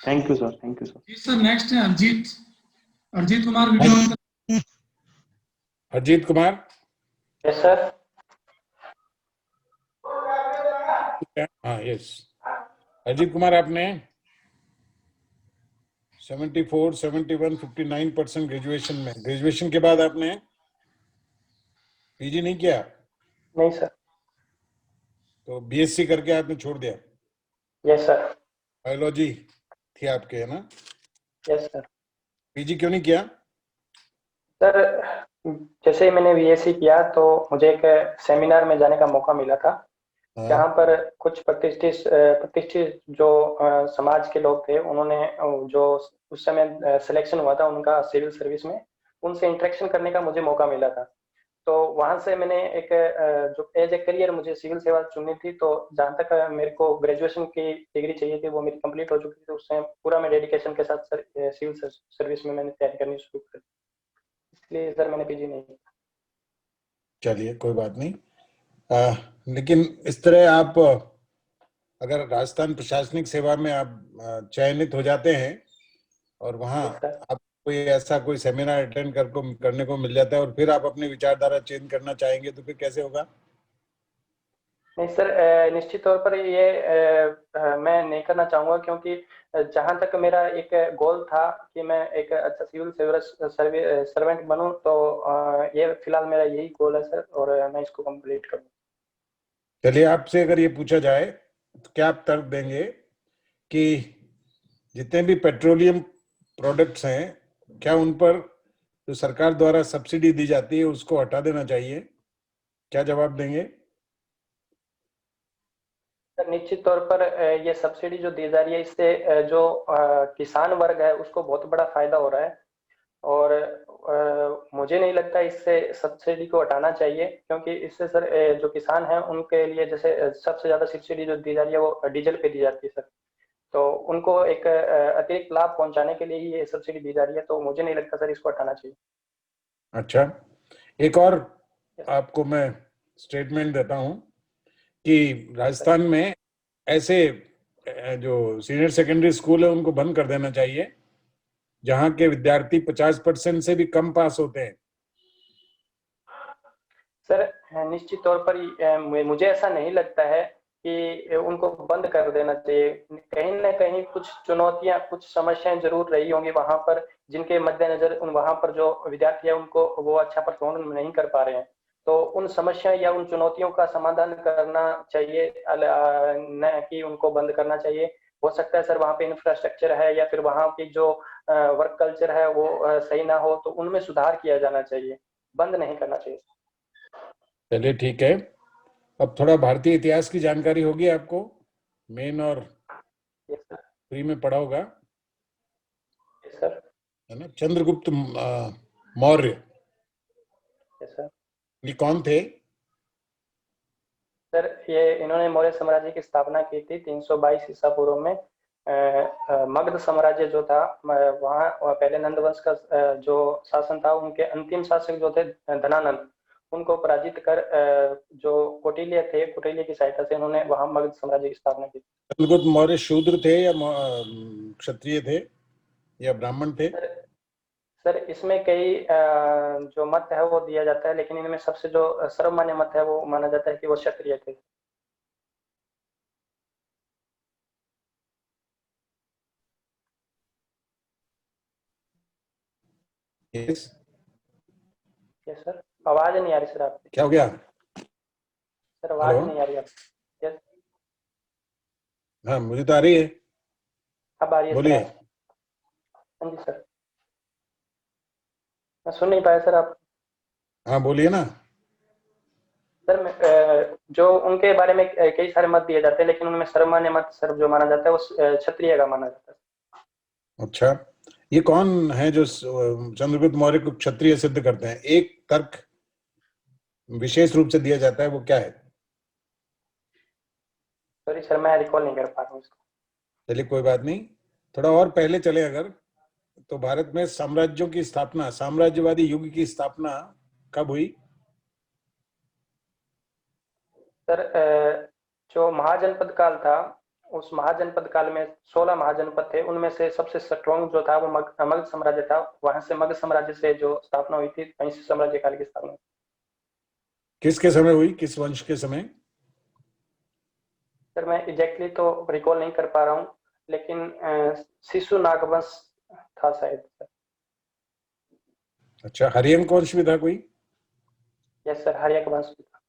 Thank you sir, thank you sir. जी sir, next है Arijit, Arijit Kumar, video on कर। Arijit Kumar. Yes sir. हाँ यस, अरजीत कुमार आपने 74, 71, 59% ग्रेजुएशन में, ग्रेजुएशन के बाद आपने पीजी नहीं किया? नहीं सर। तो बीएससी करके आपने छोड़ दिया? Yes sir. बायोलॉजी थी आपके, है ना? Yes sir. पीजी क्यों नहीं किया? सर जैसे ही मैंने बीएससी किया तो मुझे एक सेमिनार में जाने का मौका मिला था, जहाँ पर कुछ प्रतिष्ठित जो समाज के लोग थे, उन्होंने जो उस समय सिलेक्शन हुआ था उनका सिविल सर्विस में, उनसे इंटरेक्शन करने का मुझे मौका मिला था। तो वहां से मैंने एक जो एज ए करियर मुझे सिविल सेवा चुननी थी, तो जहाँ तक मेरे को ग्रेजुएशन की डिग्री चाहिए थी वो मेरी कंप्लीट हो चुकी थी। उससे पूरा मैं डेडिकेशन के साथ सिविल सर्विस में मैंने तैयारी करनी शुरू कर दी, इसलिए सर मैंने पीजी नहीं किया। चलिए कोई बात नहीं। लेकिन इस तरह आप अगर राजस्थान प्रशासनिक सेवा में आप चयनित हो जाते हैं और वहाँ आप कोई ऐसा कोई सेमिनार अटेंड करने को मिल जाता है और फिर आप अपनी विचारधारा चेंज करना चाहेंगे तो फिर कैसे होगा? नहीं सर, निश्चित तौर पर ये मैं नहीं करना चाहूंगा, क्योंकि जहां तक मेरा एक गोल था कि मैं एक अच्छा सिविल सर्वेंट बनूं, तो ये फिलहाल मेरा यही गोल है सर, और मैं इसको कंप्लीट करूँ। चलिए, आपसे अगर ये पूछा जाए तो क्या आप तर्क देंगे कि जितने भी पेट्रोलियम प्रोडक्ट्स हैं, क्या उन पर जो सरकार द्वारा सब्सिडी दी जाती है उसको हटा देना चाहिए? क्या जवाब देंगे? सर निश्चित तौर पर ये सब्सिडी जो दी जा रही है, इससे जो किसान वर्ग है उसको बहुत बड़ा फायदा हो रहा है, और मुझे नहीं लगता इससे सब्सिडी को हटाना चाहिए, क्योंकि इससे सर जो किसान हैं उनके लिए जैसे सबसे ज्यादा सब्सिडी जो दी जा रही है वो डीजल पे दी जाती है सर, तो उनको एक अतिरिक्त लाभ पहुंचाने के लिए ही ये सब्सिडी दी जा रही है, तो मुझे नहीं लगता सर इसको हटाना चाहिए। अच्छा, एक और आपको मैं स्टेटमेंट देता हूं कि राजस्थान में ऐसे जो सीनियर सेकेंडरी स्कूल है उनको बंद कर देना चाहिए जहां के विद्यार्थी 50% से भी कम पास होते हैं। सर निश्चित तौर पर मुझे ऐसा नहीं लगता है कि उनको बंद कर देना चाहिए। कहीं ना कहीं कुछ चुनौतियां, कुछ समस्याएं जरूर रही होंगी वहां पर, जिनके मद्देनजर वहां पर जो विद्यार्थी है उनको वो अच्छा परफॉर्म नहीं कर पा रहे हैं, तो उन समस्या या उन चुनौतियों का समाधान करना चाहिए, न कि उनको बंद करना चाहिए। हो सकता है सर वहाँ पे इंफ्रास्ट्रक्चर है या फिर वहाँ की जो वर्क कल्चर है वो सही ना हो, तो उनमें सुधार किया जाना चाहिए, बंद नहीं करना चाहिए। चलिए ठीक है, अब थोड़ा भारतीय इतिहास की जानकारी होगी आपको, मेन और फ्री में पढ़ा होगा, सर है ना? चंद्रगुप्त मौर्य, ये कौन थे? सर ये इन्होंने मौर्य साम्राज्य की स्थापना की थी 322 ईसा पूर्व में। मगध साम्राज्य जो था वहाँ पहले नंद वंश का जो शासन था, उनके अंतिम शासक जो थे धनानंद, उनको पराजित कर जो कौटिल्य थे, कौटिल्य की सहायता से उन्होंने वहाँ मगध साम्राज्य की स्थापना की। चंद्रगुप्त मौर्य शूद्र थे या क्षत्रिय थे या ब्राह्मण थे? सर इसमें कई जो मत है वो दिया जाता है, लेकिन इनमें सबसे जो सर्वमान्य मत है वो माना जाता है कि वो क्षत्रिय थे। यस सर आवाज नहीं आ रही सर आपकी। क्या हो गया सर? आवाज नहीं आ रही आपकी। यस हाँ, मुझे तो आ रही है। अब आ रही है बोलिए। सर। हाँ जी सर, मैं सुन नहीं पाया सर आप। हाँ बोलिए ना। सर जो उनके बारे में कई सारे मत दिए जाते हैं, लेकिन उनमें सर्वमान्य मत सर जो माना जाता है वो क्षत्रिय का माना जाता है। अच्छा, ये कौन है जो चंद्रगुप्त मौर्य को क्षत्रिय सिद्ध करते हैं? एक तर्क विशेष रूप से दिया जाता है, वो क्या है? सॉरी सर, मैं रिकॉल नहीं कर पा रहा हूँ इसको। चलिए कोई बात नहीं, थोड़ा और पहले चले अगर, तो भारत में साम्राज्यों की स्थापना, साम्राज्यवादी युग की स्थापना कब हुई? सर जो महाजनपद काल था उस महाजनपद काल में 16 महाजनपद थे, उनमें से सबसे स्ट्रॉन्ग जो था वो मगध साम्राज्य था। वहां से मगध साम्राज्य से जो स्थापना हुई थी, वहीं से साम्राज्य काल की स्थापना। किसके समय हुई, किस वंश के समय? सर मैं एग्जैक्टली तो रिकॉल नहीं कर पा रहा हूँ, लेकिन शिशु नागवंश था शायद सर। अच्छा, हरियंक वंश भी था कोई? यस सर, हरियक वंश भी था,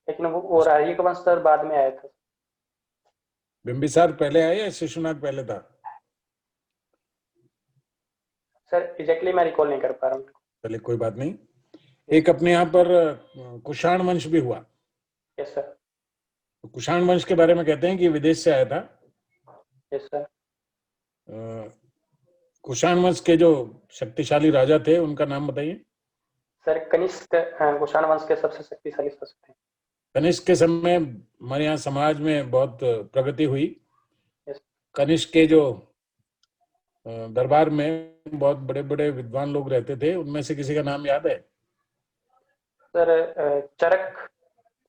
लेकिन वो हरियक वंश सर बाद में आया था। बिंबिसार पहले आया या शिशुनाग पहले था? सर एग्जैक्टली मैं रिकॉल नहीं कर पा रहा हूँ। चलिए कोई बात नहीं। एक अपने यहाँ पर कुषाण वंश भी हुआ। Yes sir. कुषाण वंश के बारे में कहते हैं कि विदेश से आया था। Yes sir. कुषाण वंश के जो शक्तिशाली राजा थे उनका नाम बताइए। सर कनिष्क कुषाण वंश के सबसे शक्तिशाली शासक थे। कनिष्क के समय हमारे यहाँ समाज में बहुत प्रगति हुई। यस। कनिष्क के जो दरबार में बहुत बड़े बड़े विद्वान लोग रहते थे, उनमें से किसी का नाम याद है? सर चरक,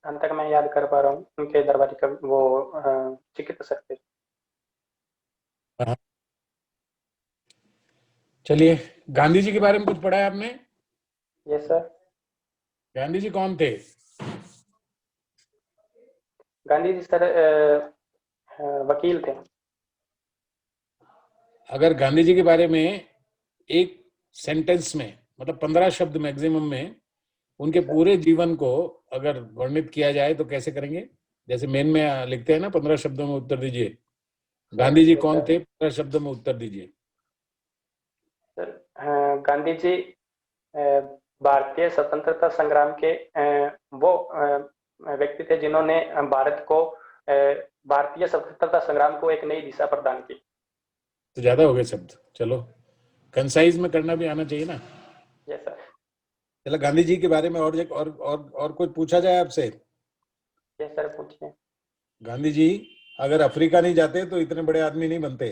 अंत तक मैं याद कर पा रहा हूँ, उनके दरबारी का वो चिकित्सक थे। चलिए, गांधी जी के बारे में कुछ पढ़ा है आपने? Yes sir. गांधी जी कौन थे? गांधी जी सर वकील थे। अगर गांधी जी के बारे में एक सेंटेंस में, मतलब 15 शब्द मैक्सिमम में, उनके पूरे जीवन को अगर वर्णित किया जाए तो कैसे करेंगे? जैसे मेन में लिखते हैं ना, 15 शब्दों में उत्तर दीजिए। गांधी जी कौन थे, 15 शब्दों में उत्तर दीजिए। सर गांधी जी भारतीय स्वतंत्रता संग्राम के वो व्यक्ति थे जिन्होंने भारत को भारतीय स्वतंत्रता संग्राम को एक नई दिशा प्रदान की। तो ज्यादा हो गए शब्द, चलो कंसाइज में करना भी आना चाहिए ना। Yes sir. चलो, गांधी जी के बारे में और कुछ पूछा जाए आपसे? यस सर, पूछिए। गांधी जी अगर अफ्रीका नहीं जाते तो इतने बड़े आदमी नहीं बनते।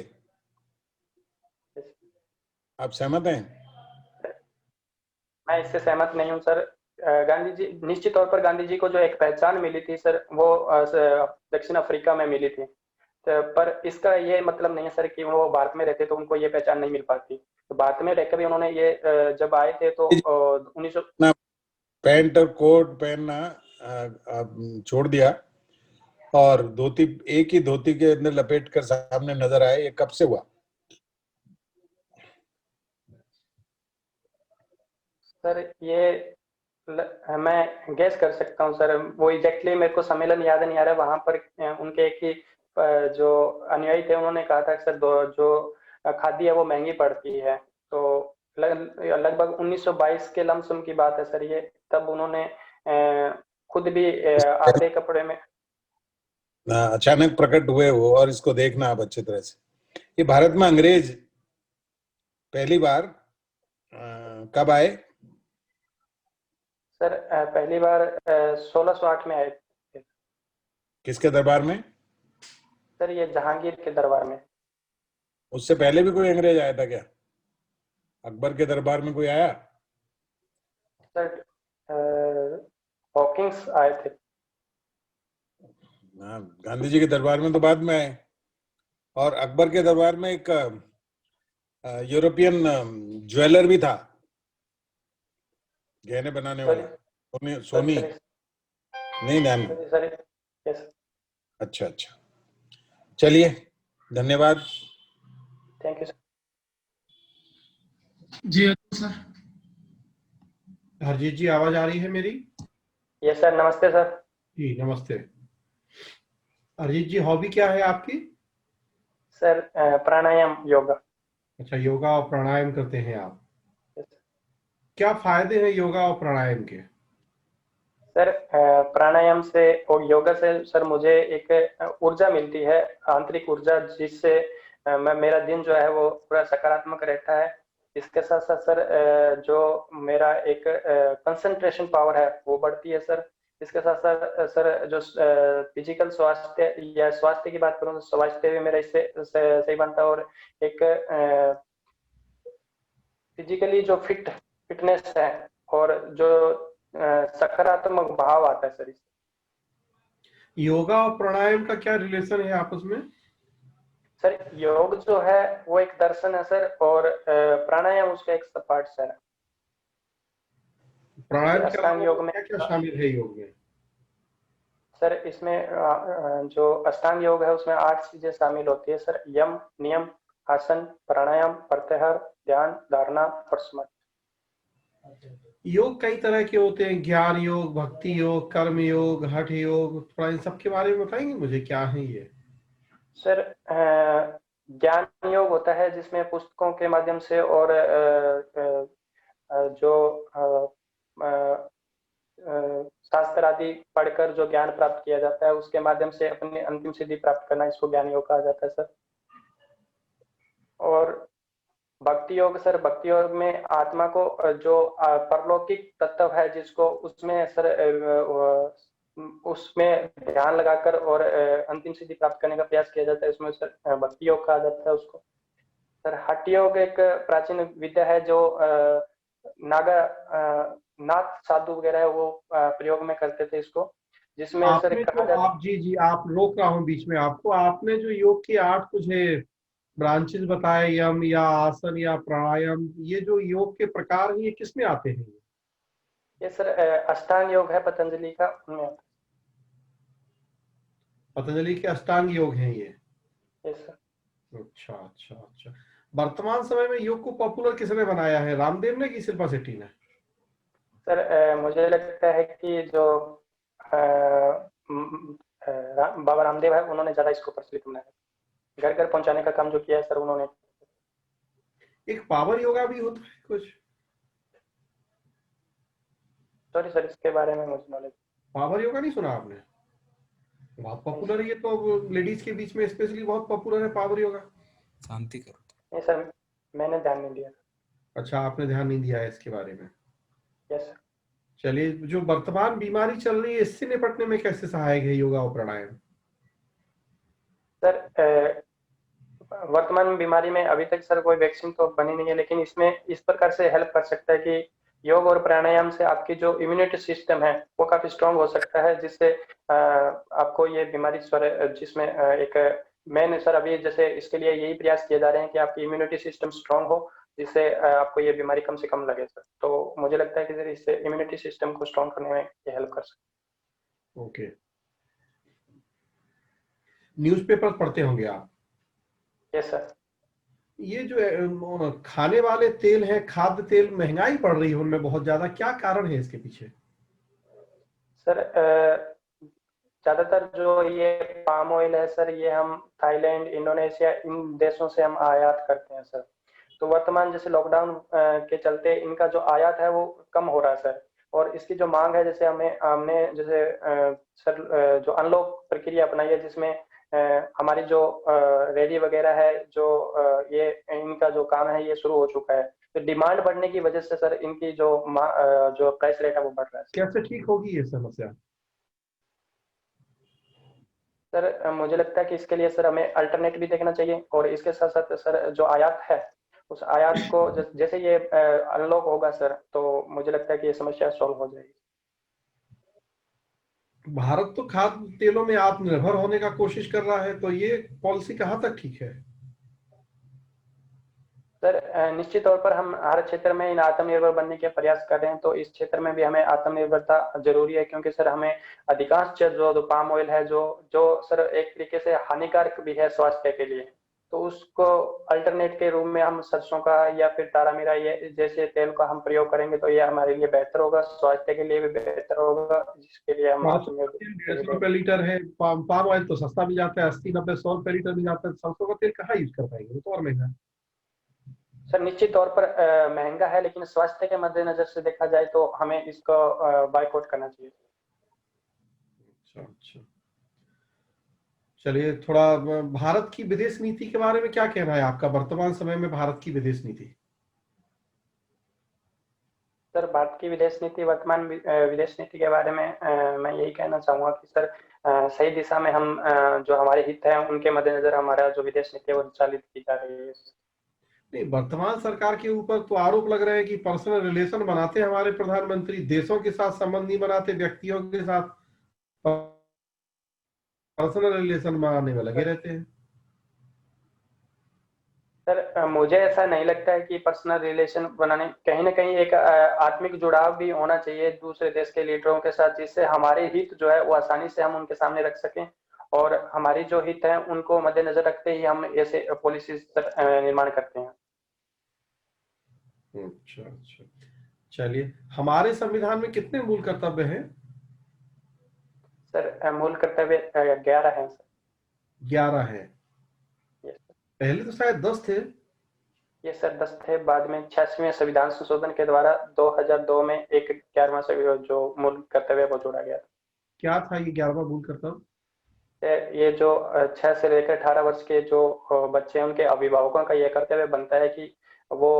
आप सहमत हैं? मैं इससे सहमत नहीं हूँ सर। गांधी जी, निश्चित तौर पर गांधी जी को जो एक पहचान मिली थी सर, वो दक्षिण अफ्रीका में मिली थी। पर इसका ये मतलब नहीं है सर कि वो भारत में रहते तो उनको ये पहचान नहीं मिल पाती। तो भारत में रहकर भी उन्होंने ये जब आए थे तो 1900 पैंट और कोट पहनना छोड़ दिया और धोती, एक ही धोती के अंदर लपेट कर सामने नजर आए, ये कब से हुआ? सर ये मैं गैस कर सकता हूँ सर, वो एग्जैक्टली मेरे को सम्मेलन याद नहीं आ रहा है। वहां पर उनके एक ही जो अनुयायी थे उन्होंने कहा था कि सर जो खादी है वो महंगी पड़ती है। तो लगभग 1922 के लमसम की बात है सर ये। तब उन्होंने खुद भी आधे कपड़े में अचानक प्रकट हुए वो, और इसको देखना आप अच्छी तरह से। ये भारत में अंग्रेज पहली बार कब आए? सर पहली बार 1608 में आए थे। किसके दरबार में? सर ये जहांगीर के दरबार में। उससे पहले भी कोई अंग्रेज आया था क्या? अकबर के दरबार में कोई आया? सर हॉकिंस आए थे। गांधी जी के दरबार में तो बाद में आए। और अकबर के दरबार में एक यूरोपियन ज्वेलर भी था, गहने बनाने वाला, सोनी नहीं ध्यान? Sir yes. अच्छा अच्छा, चलिए धन्यवाद। Thank you sir. जी सर। हरजीत जी, आवाज आ रही है मेरी? यस सर, नमस्ते सर। जी नमस्ते। हरजीत जी, हॉबी क्या है आपकी? Sir pranayama, yoga. अच्छा, योगा और प्राणायाम करते हैं आप। Yes. क्या फायदे हैं योगा और प्राणायाम के? सर प्राणायाम से और योगा से सर मुझे एक ऊर्जा मिलती है, आंतरिक ऊर्जा, जिससे मेरा दिन जो है वो पूरा सकारात्मक रहता है। इसके साथ साथ सर जो मेरा एक कंसंट्रेशन पावर है वो बढ़ती है सर। इसके साथ साथ सर जो फिजिकल स्वास्थ्य या स्वास्थ्य की बात करूँ तो स्वास्थ्य भी मेरा इससे सही बनता है। और एक फिजिकली जो फिटनेस है और जो सकारात्मक भाव आता है सर इससे। योगा और प्राणायाम का क्या रिलेशन है आपस में? सर योग जो है वो एक दर्शन है सर, और प्राणायाम उसका एक सब पार्ट सर। प्राणायाम के अष्टांग अलावा योग में क्या क्या शामिल है योग में? सर इसमें जो अष्टांग योग है उसमें 8 चीजें शामिल होती है सर। यम, नियम, आसन, प्राणायाम, प्रत्याहार, ध्यान, धारणा और समाधि। योग कई तरह के होते हैं, ज्ञान योग, भक्ति योग, कर्म योग, हठ योग, थोड़ा इन सब के बारे में बताएंगे मुझे, क्या है ये? सर ज्ञान योग होता है जिसमें पुस्तकों के माध्यम से और जो शास्त्र आदि पढ़कर जो ज्ञान प्राप्त किया जाता है उसके माध्यम से अपनी अंतिम सिद्धि प्राप्त करना, इसको ज्ञान योग कहा जाता है सर। और भक्ति योग सर, भक्ति योग में आत्मा को जो परलौकिक तत्व है जिसको उसमें सर उसमें ध्यान लगाकर और अंतिम सिद्धि प्राप्त करने का प्रयास किया जाता है, उसमें सर भक्ति योग कहा जाता है उसको। सर हठ योग एक प्राचीन विद्या है जो नाग साधु वगैरह है वो प्रयोग में करते थे इसको, जिसमें सर आपने कहा जो जाता आप जी आप रोक रहा हूँ बीच में आपको, आपने जो योग के 8 मुझे ब्रांचेस बताए, यम या आसन या प्राणायाम, ये जो योग के प्रकार हैं ये किसमें आते हैं? ये सर अष्टांग योग है पतंजलि का, उनमें। पतंजलि के अष्टांग योग हैं ये? Yes sir. अच्छा अच्छा अच्छा। वर्तमान समय में योग को पॉपुलर किसने बनाया है, रामदेव ने कि शिल्पा शेट्टी ने? सर मुझे लगता है कि जो बाबा रामदेव है उन्होंने ज्यादा इसको प्रचलित बनाया, घर घर पहुंचाने का काम जो किया है सर उन्होंने। एक पावर योगा भी होता है कुछ? सॉरी सर, इसके बारे में मुझे नॉलेज। पावर योगा नहीं सुना आपने? बहुत पॉपुलर है ये तो, लेडीज के बीच में स्पेशली बहुत पॉपुलर है पावर योगा। शांति करो। नहीं सर, मैंने ध्यान नहीं दिया। अच्छा, आपने ध्यान नहीं दिया है इसके बारे में। Yes sir. चलिए, जो वर्तमान बीमारी चल रही है इससे निपटने में कैसे सहायक है योगा और प्राणायाम? सर वर्तमान बीमारी में अभी तक सर कोई वैक्सीन तो बनी नहीं है, लेकिन इसमें इस प्रकार से हेल्प कर सकता है कि योग और प्राणायाम से आपकी जो इम्यूनिटी सिस्टम है वो काफी स्ट्रांग हो सकता है, जिससे आपको ये बीमारी जिसमें एक मेन सर अभी जैसे इसके लिए यही प्रयास किए जा रहे हैं कि आपकी इम्यूनिटी सिस्टम स्ट्रांग हो, जिससे आपको ये बीमारी कम से कम लगे सर। तो मुझे लगता है कि सर इससे इम्यूनिटी सिस्टम को स्ट्रांग करने में ये हेल्प कर सकता है। ओके। न्यूज़पेपर पढ़ते होंगे आप? Yes sir. ये जो खाने वाले तेल है, खाद्य तेल, महंगाई बढ़ रही है उनमें बहुत ज्यादा, क्या कारण है इसके पीछे? सर ज्यादातर जो ये पाम ऑयल है सर, ये हम थाईलैंड, इंडोनेशिया इन देशों से हम आयात करते हैं सर। तो वर्तमान जैसे लॉकडाउन के चलते इनका जो आयात है वो कम हो रहा है सर, और इसकी जो मांग है जैसे हमने जैसे सर जो अनलॉक प्रक्रिया अपनाई है जिसमें हमारी जो रेडी वगैरह है जो ये इनका जो काम है ये शुरू हो चुका है, तो डिमांड बढ़ने की वजह से सर इनकी जो प्राइस रेट है वो बढ़ रहा है। कैसे ठीक होगी ये समस्या? सर मुझे लगता है कि इसके लिए सर हमें अल्टरनेट भी देखना चाहिए, और इसके साथ साथ सर जो आयात है उस आयात को जैसे ये अनलॉक होगा सर, तो मुझे लगता है कि ये समस्या सॉल्व हो जाएगी। भारत तो खाद्य तेलों में आत्मनिर्भर होने का कोशिश कर रहा है, तो ये पॉलिसी कहाँ तक ठीक है? सर निश्चित तौर पर हम हर क्षेत्र में इन आत्मनिर्भर बनने के प्रयास कर रहे हैं, तो इस क्षेत्र में भी हमें आत्मनिर्भरता जरूरी है, क्योंकि सर हमें अधिकांश जो पाम ऑयल है जो जो सर एक तरीके से हानिकारक भी है स्वास्थ्य के लिए, तो उसको अल्टरनेट के रूप में हम सरसों का या फिर तारामीरा ये जैसे तेल का हम प्रयोग करेंगे तो ये हमारे लिए बेहतर होगा, स्वास्थ्य के लिए भी बेहतर होगा, जिसके लिए हम 150 रुपए लीटर है, पाम ऑयल तो सस्ता मिल जाता है, 80-90-100 रुपए लीटर मिल जाता है, सरसों का तेल कहाँ यूज कर पाएंगे, वो तो और महंगा है। सर निश्चित तौर पर महंगा है, लेकिन स्वास्थ्य के मद्देनजर से देखा जाए तो हमें इसको बायकॉट करना चाहिए। अच्छा अच्छा। चलिए, थोड़ा भारत की विदेश नीति के बारे में क्या कहना है आपका, वर्तमान समय में भारत की विदेश नीति? सर भारत की विदेश नीति, वर्तमान विदेश नीति के बारे में मैं यही कहना चाहूंगा कि सर सही दिशा में हम जो हमारे हित है उनके मद्देनजर हमारा जो विदेश नीति है वो संचालित की जा रही है। नहीं, वर्तमान सरकार के ऊपर तो आरोप लग रहे हैं कि पर्सनल रिलेशन बनाते हैं हमारे प्रधानमंत्री, देशों के साथ संबंध नहीं बनाते, व्यक्तियों के साथ पर्सनल रिलेशन बनाने में लगे रहते हैं। सर मुझे ऐसा नहीं लगता है कि पर्सनल रिलेशन बनाने कहीं ना कहीं एक आत्मिक जुड़ाव भी होना चाहिए दूसरे देश के लीडरों के साथ, जिससे हमारे हित जो है वो आसानी से हम उनके सामने रख सकें और हमारी जो हित है उनको मद्देनजर रखते ही हम ऐसे पॉलिसीज निर्माण करते हैं। अच्छा अच्छा, चलिए, हमारे संविधान में कितने मूल कर्तव्य हैं? सर मूल कर्तव्य 11 हैं सर। 11 है। Yes sir. पहले तो शायद 10 थे। ये सर 10 थे, बाद में 86वें संविधान संशोधन के द्वारा 2002 में एक 11वां जो मूल कर्तव्य वो जोड़ा गया। क्या था ये 11वां मूल कर्तव्य? ये जो 6 से लेकर 18 वर्ष के जो बच्चे हैं उनके अभिभावकों का यह कर्तव्य बनता है कि वो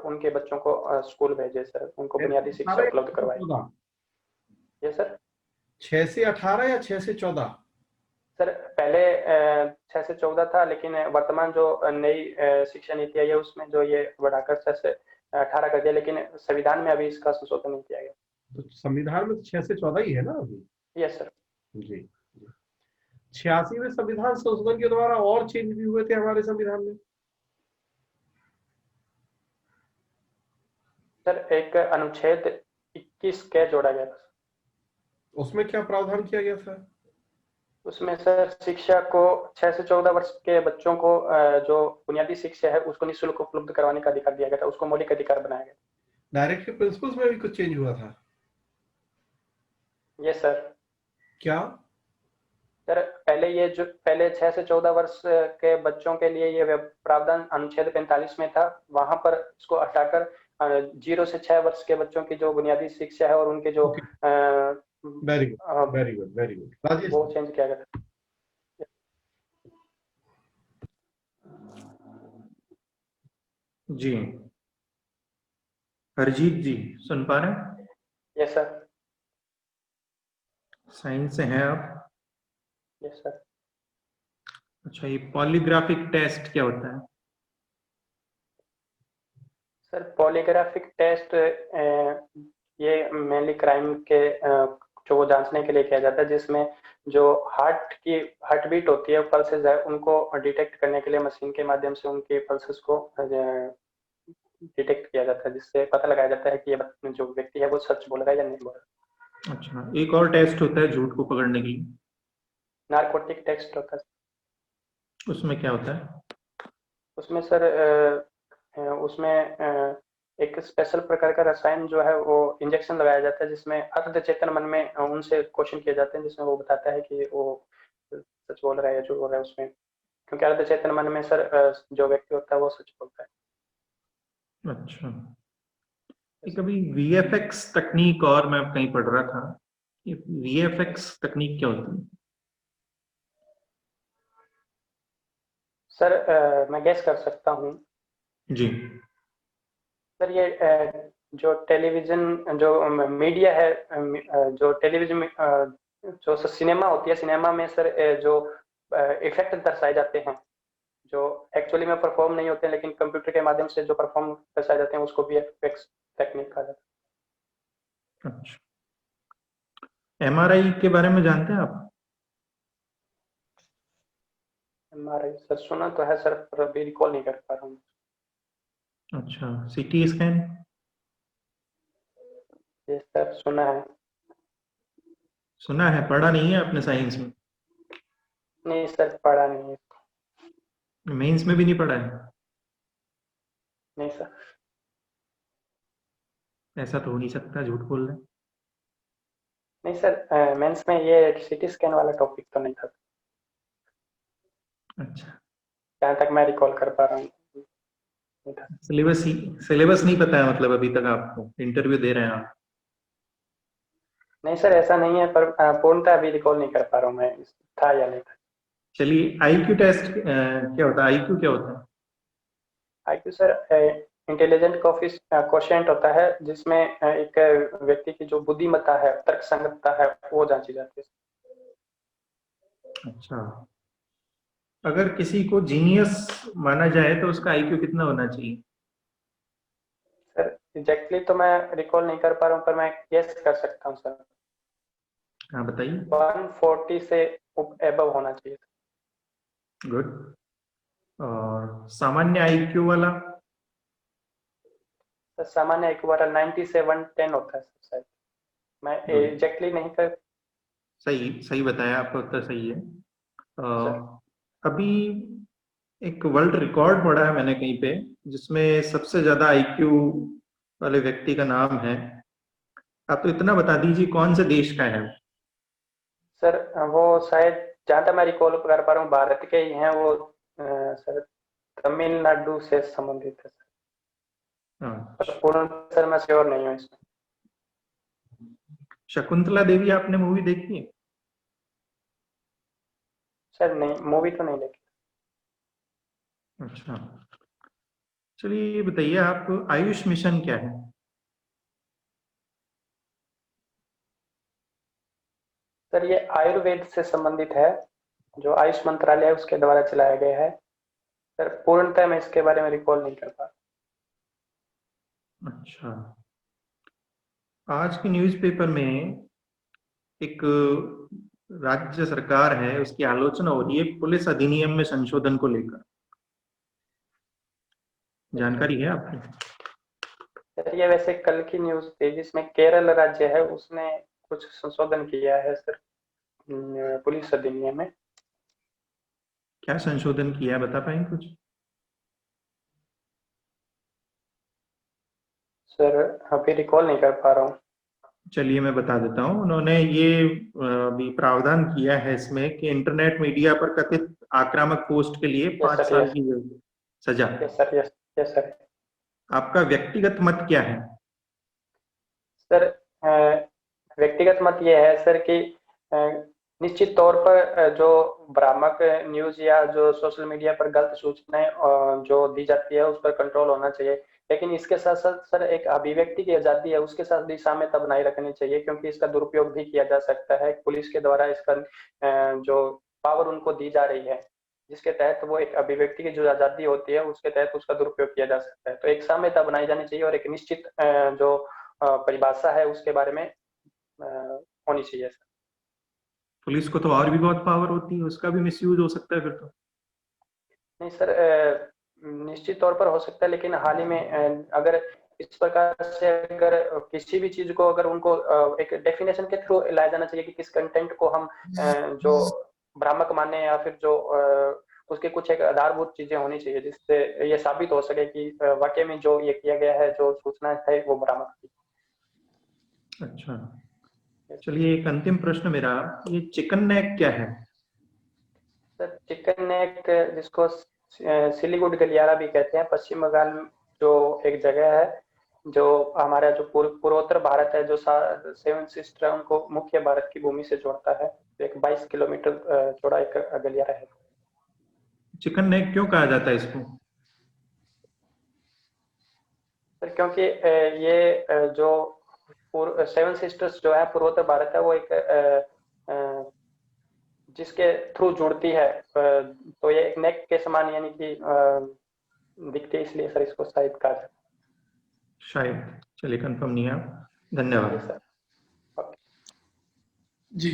उनके बच्चों को स्कूल भेजे सर, उनको बुनियादी शिक्षा उपलब्ध करवाए। 14? ये सर 6 से 18 या 6 से 14? सर पहले 6 से 14 था, लेकिन वर्तमान जो नई शिक्षा नीति आई है उसमें जो ये बढ़ाकर 6 से 18 कर दिया, लेकिन संविधान में अभी इसका संशोधन नहीं किया गया। तो संविधान में तो 6 से 14 ही है ना अभी? Yes sir. जी। 86वें संविधान संशोधन के द्वारा और चेंज भी हुए थे हमारे संविधान में। सर एक अनुच्छेद 21 के जोड़ा गया था। उसमें क्या प्रावधान किया गया था? उसमें सर शिक्षा को 6 से 14 वर्ष के बच्चों को जो बुनियादी शिक्षा है उसको निःशुल्क उपलब्ध करवाने का अधिकार दिया गया था, उसको मौलिक अधिकार बनाया गया। डायरेक्टिव प्रिंसिपल्स में भी कुछ चेंज हुआ था? Yes sir. क्या? सर पहले 6 से 14 वर्ष के बच्चों के लिए ये प्रावधान अनुच्छेद 45 में था, वहां पर इसको हटाकर 0 से 6 वर्ष के बच्चों की जो बुनियादी शिक्षा है और उनके जो very good very good very good. Rajesh, वो चेंज किया गया था। जी, हरजीत जी सुन पा रहे हैं? Yes sir. साइंस से हैं आप? Yes sir. अच्छा, ये पॉलीग्राफिक टेस्ट क्या होता है? सर पॉलीग्राफिक टेस्ट ये मेनली क्राइम के जो वो जांचने के लिए किया जाता है, जिसमें जो हार्ट बीट होती है, पल्सेस है, उनको डिटेक्ट करने के लिए मशीन के माध्यम से उनके पल्सेस को डिटेक्ट किया जाता है, जिससे पता लगाया जाता है कि ये जो व्यक्ति है वो सच बोल रहा है या नहीं बोल रहा। अच्छा, एक और टेस्ट होता है झूठ को पकड़ने के लिए, नार्कोटिक टेस्ट होता है। उसमें क्या होता है? उसमें सर उसमें एक स्पेशल प्रकार का रसायन जो है वो इंजेक्शन लगाया जाता है, जिसमें अर्धचेतन मन में उनसे क्वेश्चन किए जाते हैं, जिसमें वो बताता है कि वो सच बोल रहा है या झूठ बोल रहा है उसमें, क्योंकि अर्धचेतन मन में सर जो व्यक्ति होता है वो सच बोलता है। अच्छा, ये कभी VFX तकनीक, और मैं कहीं पढ़ रहा था, ये VFX तकनीक क्या होती है? सर मैं गैस कर सकता हूँ जी। सर ये जो टेलीविजन जो मीडिया है, जो टेलीविजन जो सिनेमा होती है, सिनेमा में सर जो इफेक्ट दर्शाए जाते हैं जो एक्चुअली में परफॉर्म नहीं होते हैं, लेकिन कंप्यूटर के माध्यम से जो परफॉर्म दर्शाए जाते हैं उसको VFX टेक्निक कहा जाता है। अच्छा, MRI के बारे में जानते हैं आप? MRI सर सुना तो है सर, पर अभी रिकॉल नहीं कर पा रहा हूँ। अच्छा, CT स्कैन? ये सर सुना है। सुना है, पढ़ा नहीं है आपने साइंस में? नहीं सर पढ़ा नहीं है। मेंस में भी नहीं पढ़ा है? नहीं सर। ऐसा तो हो नहीं सकता, झूठ बोल रहे हैं। नहीं सर मेंस में ये CT स्कैन वाला टॉपिक तो नहीं था, अच्छा, जहाँ तक मैं रिकॉल कर पा रहा हूँ। सिलेबस नहीं पता है मतलब अभी तक आपको? इंटरव्यू दे रहे हैं आप? नहीं सर ऐसा नहीं है, पर पूर्णतः अभी रिकॉल नहीं कर पा रहा हूँ मैं था या नहीं था। चलिए, IQ टेस्ट क्या होता है? IQ क्या होता है? IQ सर इंटेलिजेंट कोएफिशिएंट होता है, जिसमें एक व्यक्ति की जो बुद्धिमत्ता है, तर्क संगतता है, वो जांची जाती है। अच्छा, अगर किसी को जीनियस माना जाए तो उसका IQ कितना होना चाहिए? सर एग्जैक्टली तो मैं रिकॉल नहीं कर पा रहा हूँ, पर मैं गेस कर सकता हूँ सर। हाँ बताइए। 140 से एबव होना चाहिए। गुड। और सामान्य आईक्यू वाला? सर सामान्य आईक्यू वाला 97-10 होता है सर शायद, मैं एग्जैक्टली नहीं कर। सही बताया, आपका उत्तर सही है। सर अभी एक वर्ल्ड रिकॉर्ड पढ़ा है मैंने कहीं पे, जिसमें सबसे ज्यादा आईक्यू वाले व्यक्ति का नाम है। आप तो इतना बता दीजिए कौन से देश का है? सर वो शायद, जहाँ तक मैं रिकॉल कर पा रहा हूँ, भारत के ही हैं वो। सर तमिलनाडु से संबंधित है सर, पर पूर्ण सर मैं श्योर नहीं हूँ इसमें। शकुंतला देवी आपने मूवी देखी है? सर नहीं, मूवी तो नहीं देखी। अच्छा, चलिए ये बताइए, आप आयुष मिशन क्या है? सर ये आयुर्वेद से संबंधित है, जो आयुष मंत्रालय है उसके द्वारा चलाया गया है। सर पूर्णतः मैं इसके बारे में रिकॉल नहीं कर पा। अच्छा, आज के न्यूज़पेपर में एक राज्य सरकार है, उसकी आलोचना हो रही है पुलिस अधिनियम में संशोधन को लेकर। जानकारी है आपको? सर ये वैसे कल की न्यूज थी, जिसमें केरल राज्य है उसने कुछ संशोधन किया है सर पुलिस अधिनियम में। क्या संशोधन किया है, बता पाएंगे कुछ? सर अभी रिकॉल नहीं कर पा रहा हूँ। चलिए मैं बता देता हूँ। उन्होंने ये भी प्रावधान किया है इसमें कि इंटरनेट मीडिया पर कथित आक्रामक पोस्ट के लिए 5 साल की सजा। Yes sir, yes sir. आपका व्यक्तिगत मत क्या है? सर व्यक्तिगत मत ये है सर कि निश्चित तौर पर जो भ्रामक न्यूज या जो सोशल मीडिया पर गलत सूचनाएं जो दी जाती है उस पर कंट्रोल होना चाहिए, लेकिन इसके साथ साथ सर एक अभिव्यक्ति की आजादी है, उसके साथ भी साम्यता बनाए रखनी चाहिए, क्योंकि इसका दुरुपयोग भी किया जा सकता है। पुलिस के द्वारा इसका जो पावर उनको दी जा रही है, जिसके तहत वो एक अभिव्यक्ति की जो आजादी होती है उसके तहत उसका दुरुपयोग किया जा सकता है। तो एक साम्यता बनाई जानी चाहिए और एक निश्चित जो परिभाषा है उसके बारे में होनी चाहिए सर। पुलिस को तो और भी बहुत पावर होती है, उसका भी मिसयूज हो सकता है फिर तो। नहीं सर, निश्चित तौर पर हो सकता है, लेकिन हाल ही में अगर इस प्रकार से अगर किसी भी चीज को अगर उनको एक डेफिनेशन के थ्रू लाया जाना चाहिए कि किस कंटेंट को हम जो भ्रामक माने, या फिर जो उसके कुछ एक आधारभूत चीजें होनी चाहिए जिससे ये साबित हो सके कि वाकई में जो ये किया गया है, जो सूचना है वो भ्रामक थी। अच्छा, चलिए एक अंतिम प्रश्न मेरा, ये चिकन नेक क्या है? सर चिकन नेक, जिसको सिलीगुड़ी गलियारा भी कहते हैं, पश्चिम बंगाल जो एक जगह है, जो हमारा जो पूर्वोत्तर भारत है, जो 7 सिस्टर है उनको मुख्य भारत की भूमि से जोड़ता है। एक 22 किलोमीटर चौड़ा एक गलियारा है। चिकन नेक क्यों कहा जाता है इसको? सर क्योंकि ये जो 7 सिस्टर्स जो है पूर्वोत्तर भारत है, वो एक जिसके थ्रू जुड़ती है, तो ये एक नेक के समान यानी कि दिखती है, इसलिए सर इसको शायद कहा जाए। शायद, चलिए कंफर्म नहीं है आप। धन्यवाद सर। जी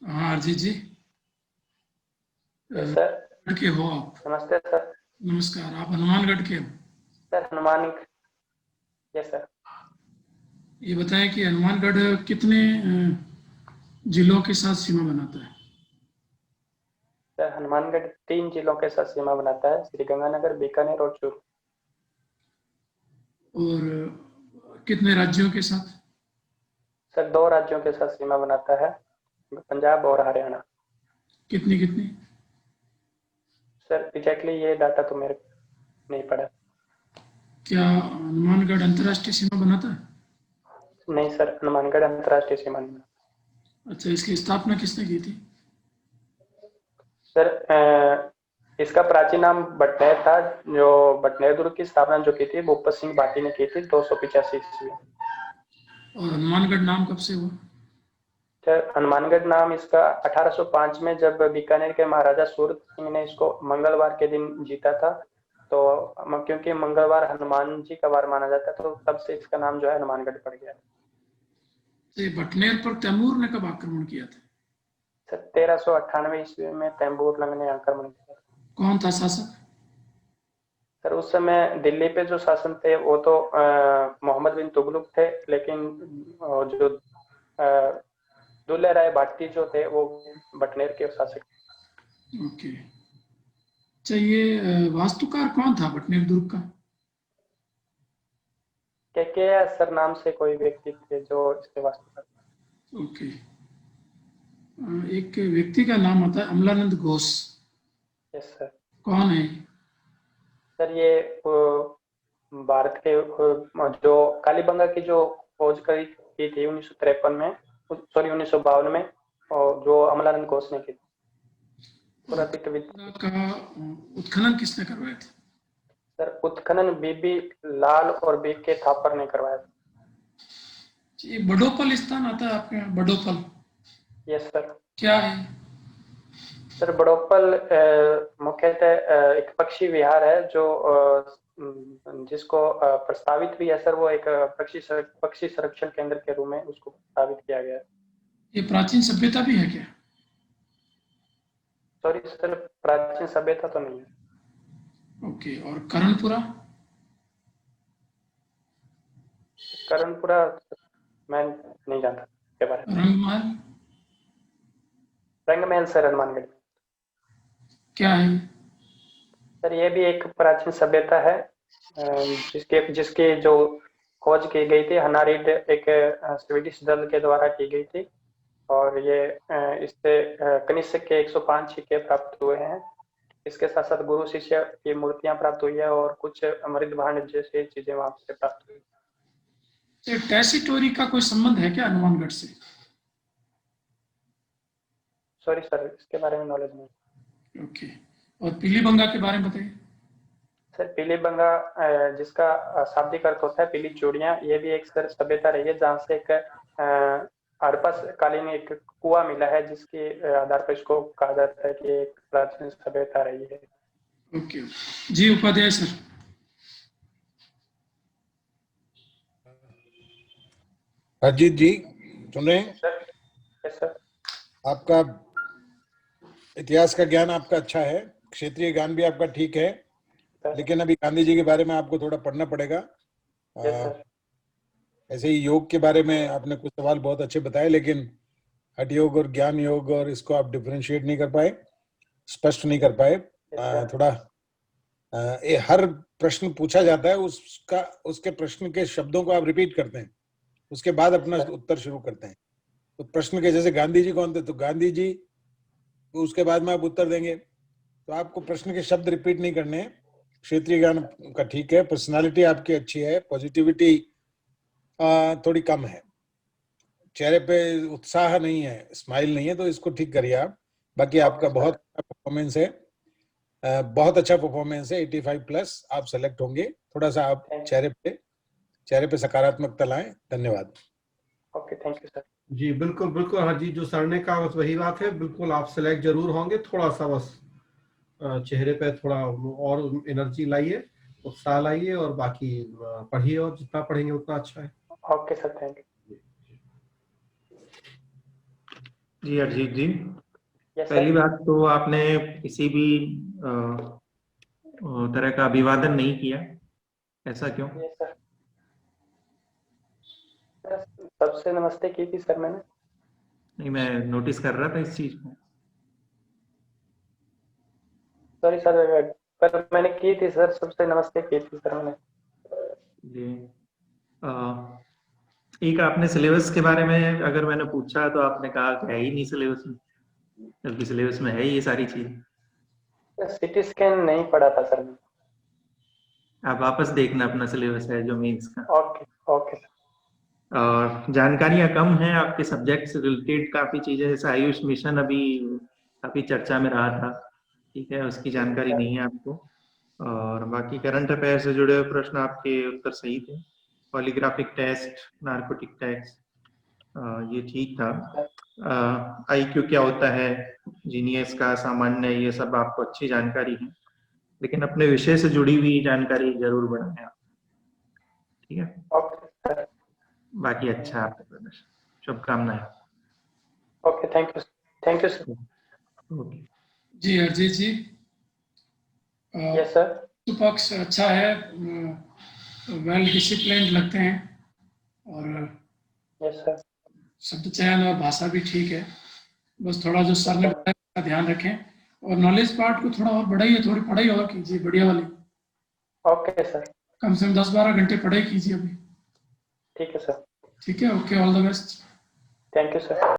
हाँ अरजीत जी, सर के हो आप? नमस्ते सर। नमस्कार, आप हनुमानगढ़ के हो? Sir Hanuman, yes sir. ये बताएं कि हनुमानगढ़ कितने जिलों के साथ सीमा बनाता है? सर हनुमानगढ़ 3 जिलों के साथ सीमा बनाता है, श्रीगंगानगर, बीकानेर और चूरू। और कितने राज्यों के साथ? सर 2 राज्यों के साथ सीमा बनाता है, पंजाब और हरियाणा। कितनी कितनी? सर एग्जैक्टली ये डाटा तो मेरे नहीं पड़ा। क्या हनुमानगढ़ अंतर्राष्ट्रीय सीमा बनाता है? नहीं सर, हनुमानगढ़ अंतर्राष्ट्रीय सीमा नहीं। अच्छा, इसकी स्थापना किसने की थी? सर इसका प्राचीन नाम बटनेर था, जो बटनेर दुर्ग की स्थापना जो की थी भूपत सिंह भाटी ने की थी 285 ईस्वी। और हनुमानगढ़ नाम कब से हुआ? सर हनुमानगढ़ नाम इसका 1805 में जब बीकानेर के महाराजा सूरत सिंह ने इसको मंगलवार के दिन जीता था, तो क्योंकि मंगलवार हनुमान जी का वार माना जाता है, तो तब से इसका नाम जो है हनुमानगढ़ पड़ गया। तो बटनेर पर तैमूर ने कब आक्रमण किया था? सर 1398 ईस्वी में तैमूर लंग ने आक्रमण किया। कौन था शासक? सर उस समय दिल्ली पे जो शासन थे वो तो मोहम्मद बिन तुगलक थे, लेकिन जो दुल्ले राय भट्टी जो थे वो बटनेर के शासक। ओके। अच्छा, ये वास्तुकार कौन था बटनेर दुर्ग का? के सर नाम से कोई व्यक्ति थे जो इसके वास्तुकार। ओके। एक व्यक्ति का नाम आता है अमलानंद घोष, यस सर। कौन है? सर ये भारत के जो कालीबंगा की जो खोज की थी 1953 में, सॉरी 1952 में, और जो अमलानंद घोष ने की थी। कालीबंगा का उत्खनन किसने करवाया था? सर उत्खनन बीबी लाल और बीके थापर ने करवाया था। ये बडोपल स्थान आता है आपके यहाँ, बडोपल? Yes sir. क्या है? सर बड़ोपल मुख्यतः एक पक्षी विहार है जो जिसको प्रस्तावित भी है सर, वो एक पक्षी संरक्षण केंद्र के रूप में उसको प्रस्तावित किया गया है। ये प्राचीन सभ्यता भी है क्या? सॉरी सर, प्राचीन सभ्यता तो नहीं है। ओके। और करणपुरा? करणपुरा मैं नहीं जानता के बारे में। रंगमहल? रंगमहल सर हनुमानगढ़ में। क्या है? सर ये भी एक प्राचीन सभ्यता है जिसकी जो खोज की गई थी हनारीड एक स्वीडिश दल के द्वारा की गई थी, और ये इससे कनिष्क के 105 सिक्के प्राप्त हुए हैं। इसके साथ साथ गुरु शिष्य की मूर्तियां प्राप्त हुई है और कुछ अमृत भांड जैसे चीजें वहां से प्राप्त हुई। टेसिटोरी का कोई संबंध है क्या हनुमानगढ़ से? सॉरी सर, इसके बारे में नॉलेज नहीं। ओके। और पीलीबंगा के बारे में बताइए। सर पीलीबंगा जिसका शाब्दिक अर्थ होता है पीली चूड़ियां, ये भी एक सर सभ्यता रही है जहाँ से एक हड़प्पा कालीन एक कुआं मिला है जिसके आधार पर इसको कहा जाता है कि एक प्राचीन सभ्यता रही है। ओके जी। उपाध्याय सर। अजीत जी सुन रहे हैं? Sir yes sir. आपका इतिहास का ज्ञान आपका अच्छा है, क्षेत्रीय ज्ञान भी आपका ठीक है, लेकिन अभी गांधी जी के बारे में आपको थोड़ा पढ़ना पड़ेगा। Yes sir. ऐसे ही योग के बारे में आपने कुछ सवाल बहुत अच्छे बताए, लेकिन हठ योग और ज्ञान योग और इसको आप डिफरेंशिएट नहीं कर पाए, स्पष्ट नहीं कर पाए। थोड़ा हर प्रश्न पूछा जाता है, उसके प्रश्न के शब्दों को आप रिपीट करते हैं, उसके बाद अपना उत्तर शुरू करते हैं। तो प्रश्न के जैसे गांधी जी कौन थे, तो गांधी जी, तो उसके बाद में आप उत्तर देंगे, तो आपको प्रश्न के शब्द रिपीट नहीं करने हैं। क्षेत्रीय ज्ञान का ठीक है, पर्सनालिटी आपकी अच्छी है, पॉजिटिविटी थोड़ी कम है, चेहरे पे उत्साह नहीं है, स्माइल नहीं है, तो इसको ठीक करिए आप। बाकी आपका बहुत अच्छा परफॉर्मेंस है, बहुत अच्छा परफॉर्मेंस है, 85 प्लस आप सेलेक्ट होंगे। थोड़ा सा आप चेहरे पे सकारात्मकता लाएं। धन्यवाद। Okay, thank you sir. जी बिल्कुल बिल्कुल, हाँ जी, जो सर ने कहा बस वही बात है, बिल्कुल आप सिलेक्ट जरूर होंगे। थोड़ा सा बस चेहरे पे थोड़ा और एनर्जी लाइए, उत्साह लाइए, और बाकी पढ़िए, और जितना पढ़ेंगे उतना अच्छा है। Okay sir, thank you. जी अजीत जी, yes, पहली बात तो आपने किसी भी तरह का अभिवादन नहीं किया, ऐसा क्यों? yes, सर सबसे नमस्ते की थी सर मैंने। नहीं, मैं नोटिस कर रहा था इस चीज को। सॉरी सर, पर मैंने की थी सर, सबसे नमस्ते की थी सर मैंने। जी एक आपने सिलेबस के बारे में अगर मैंने पूछा तो आपने कहा कि है ही नहीं सिलेबस में, जबकि सिलेबस में है ये सारी चीज। सिटी स्कैन नहीं पढ़ा था सर। आप वापस देखना अपना सिलेबस है जो मेंस का। Okay okay. और जानकारियां कम हैं आपके सब्जेक्ट से रिलेटेड, काफी चीजें जैसे आयुष मिशन अभी काफी चर्चा में रहा था, ठीक है, उसकी जानकारी नहीं है आपको। और बाकी करंट अफेयर से जुड़े हुए प्रश्न आपके उत्तर सही थे। पॉलीग्राफिक टेस्ट, नार्कोटिक टेस्ट, ये ठीक था। आईक्यू क्या होता है, जीनियस का, सामान्य, ये सब आपको अच्छी जानकारी है, लेकिन अपने विषय से जुड़ी हुई जानकारी जरूर बढ़ाएं आप, ठीक है। ओके, बाकी अच्छा आपका प्रदर्शन, शुभकामनाएं। Okay, thank you sir. Okay जी अजय जी। Yes sir. तो पक्ष अच्छा है, वेल डिसिप्लिन्ड लगते हैं और यस सर। शब्द चयन और भाषा भी ठीक है। बस थोड़ा जो सर ने बताया उसका ध्यान रखें और नॉलेज पार्ट को थोड़ा और बढ़ाइए, थोड़ी पढ़ाई और कीजिए बढ़िया वाली। Okay sir. कम से कम 10-12 घंटे पढ़ाई कीजिए अभी। ठीक है सर। ठीक है, okay, all the best. Thank you sir.